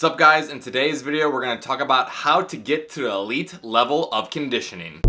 What's up guys? In today's video we're going to talk about how to get to the elite level of conditioning.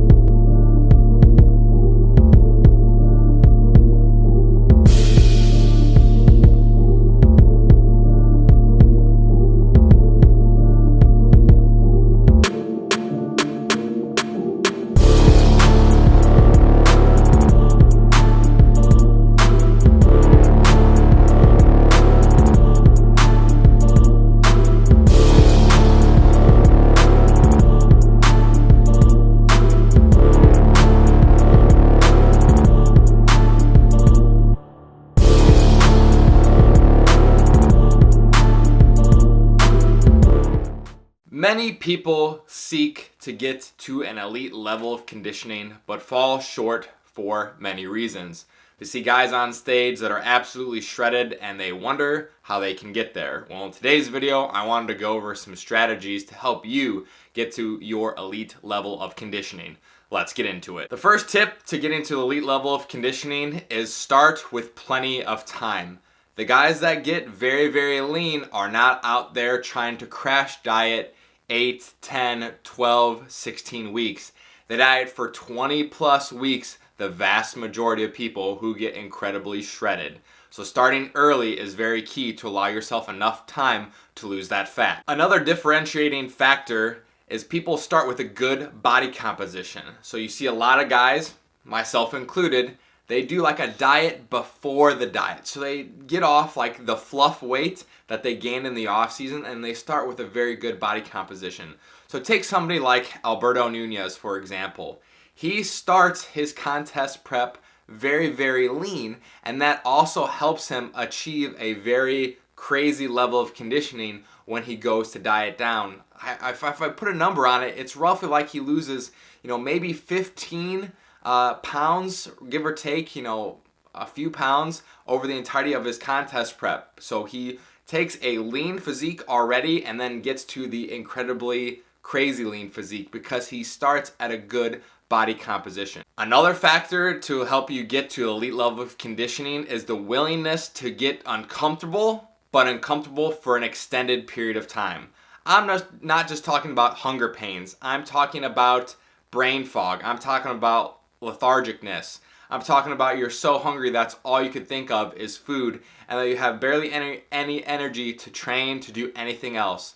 Many people seek to get to an elite level of conditioning but fall short for many reasons. They see guys on stage that are absolutely shredded and they wonder how they can get there. Well, in today's video, I wanted to go over some strategies to help you get to your elite level of conditioning. Let's get into it. The first tip to getting to the elite level of conditioning is start with plenty of time. The guys that get very, very lean are not out there trying to crash diet 8, 10, 12, 16 weeks. They diet for 20 plus weeks, the vast majority of people who get incredibly shredded. So starting early is very key to allow yourself enough time to lose that fat. Another differentiating factor is people start with a good body composition. So you see a lot of guys, myself included, they do like a diet before the diet. So they get off like the fluff weight that they gained in the off season and they start with a very good body composition. So take somebody like Alberto Nunez, for example. He starts his contest prep very, very lean, and that also helps him achieve a very crazy level of conditioning when he goes to diet down. If I put a number on it, it's roughly like he loses, maybe 15 pounds, give or take, a few pounds over the entirety of his contest prep. So he takes a lean physique already and then gets to the incredibly crazy lean physique because he starts at a good body composition. Another factor to help you get to elite level of conditioning is the willingness to get uncomfortable, but uncomfortable for an extended period of time. I'm not just talking about hunger pains. I'm talking about brain fog. I'm talking about lethargicness. I'm talking about you're so hungry that's all you could think of is food and that you have barely any energy to train, to do anything else.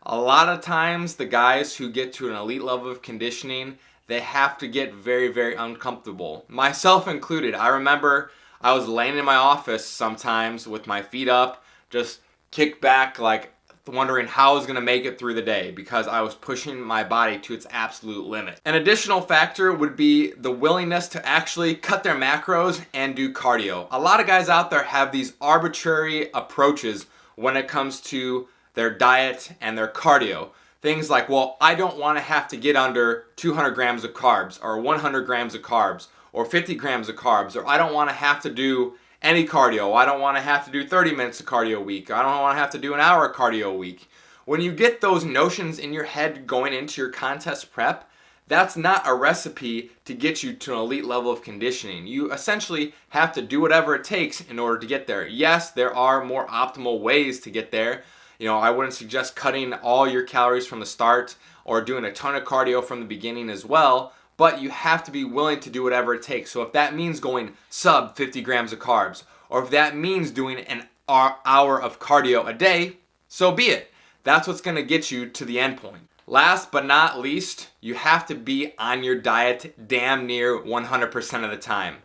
A lot of times the guys who get to an elite level of conditioning, they have to get very, very uncomfortable. Myself included. I remember I was laying in my office sometimes with my feet up, just kicked back like wondering how I was going to make it through the day because I was pushing my body to its absolute limit. An additional factor would be the willingness to actually cut their macros and do cardio. A lot of guys out there have these arbitrary approaches when it comes to their diet and their cardio. Things like, well, I don't want to have to get under 200 grams of carbs or 100 grams of carbs or 50 grams of carbs, or I don't want to have to do any cardio. I don't want to have to do 30 minutes of cardio a week. I don't want to have to do an hour of cardio a week. When you get those notions in your head going into your contest prep, that's not a recipe to get you to an elite level of conditioning. You essentially have to do whatever it takes in order to get there. Yes, there are more optimal ways to get there. I wouldn't suggest cutting all your calories from the start or doing a ton of cardio from the beginning as well. But you have to be willing to do whatever it takes. So if that means going sub 50 grams of carbs, or if that means doing an hour of cardio a day, so be it. That's what's going to get you to the end point. Last but not least, you have to be on your diet damn near 100% of the time.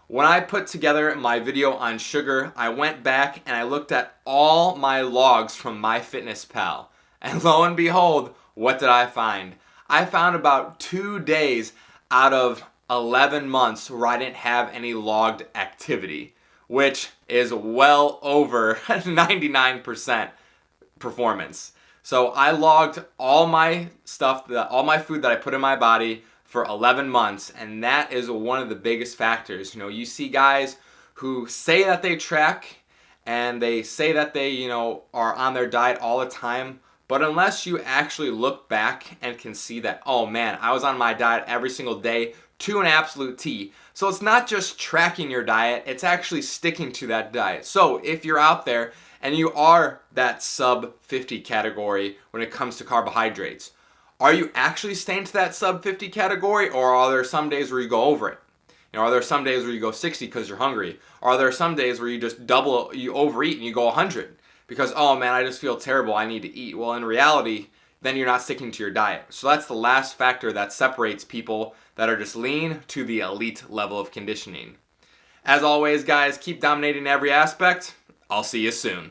When I put together my video on sugar, I went back and I looked at all my logs from MyFitnessPal. And lo and behold, what did I find? I found about 2 days out of 11 months where I didn't have any logged activity, which is well over 99% performance. So I logged all my stuff, all my food that I put in my body for 11 months, and that is one of the biggest factors. You see guys who say that they track and they say that they, are on their diet all the time, but unless you actually look back and can see that, oh man, I was on my diet every single day to an absolute T. So it's not just tracking your diet, it's actually sticking to that diet. So if you're out there and you are that sub 50 category when it comes to carbohydrates, are you actually staying to that sub 50 category, or are there some days where you go over it? You know, are there some days where you go 60 because you're hungry? Or are there some days where you just you overeat and you go 100 because, oh man, I just feel terrible, I need to eat? Well, in reality, then you're not sticking to your diet. So that's the last factor that separates people that are just lean to the elite level of conditioning. As always, guys, keep dominating every aspect. I'll see you soon.